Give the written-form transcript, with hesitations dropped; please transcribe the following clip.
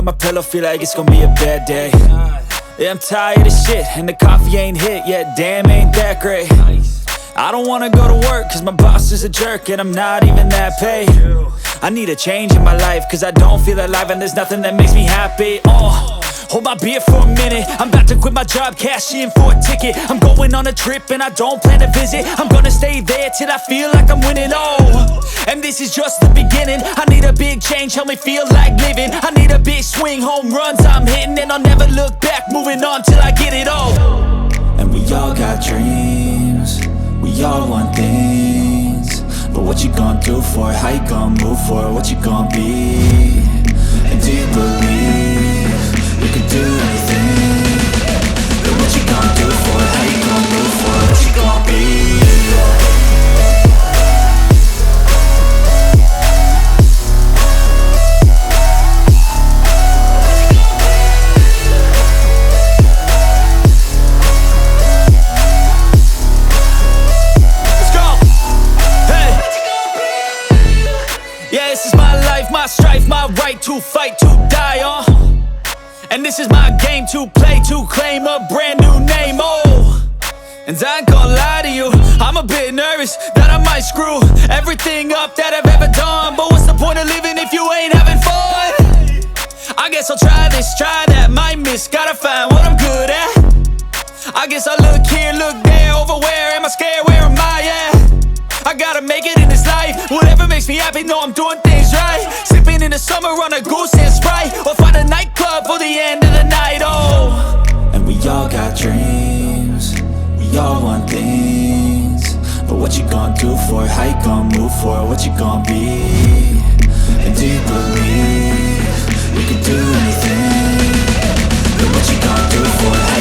on my pillow, feel like it's gonna be a bad day. Yeah, I'm tired of shit, and the coffee ain't hit yet, damn, ain't that great. I don't wanna go to work, cause my boss is a jerk, and I'm not even that paid. I need a change in my life, cause I don't feel alive, and there's nothing that makes me happy. Hold my beer for a minute, I'm about to quit my job, cash in for a ticket. I'm going on a trip and I don't plan to visit. I'm gonna stay there till I feel like I'm winning, and this is just the beginning. I need a big change, help me feel like living. I need a big swing, home runs I'm hitting, and I'll never look back, moving on till I get it all. And we all got dreams, we all want things, but what you gonna do for it? How you gonna move for it? What you gonna be? And do you believe you can do anything? But what you gonna do for it? How you gonna move for it? What you gonna be? This is my life, my strife, my right to fight, to die on. And this is my game to play, to claim a brand new name, And I ain't gonna lie to you, I'm a bit nervous that I might screw everything up that I've ever done. But what's the point of living if you ain't having fun? I guess I'll try this, try that, might miss, gotta find what I'm good at. I guess I look here, look there, over where am I scared, where am I at? I gotta make it in this life, whatever makes me happy, know I'm doing things right. Sipping in the summer on a goose and Sprite, or find a nightclub for the end of the night, And we all got dreams, we all want things, but what you gonna do for it? How you gonna move for it? What you gonna be? And do you believe you can do anything? But what you gonna do for it?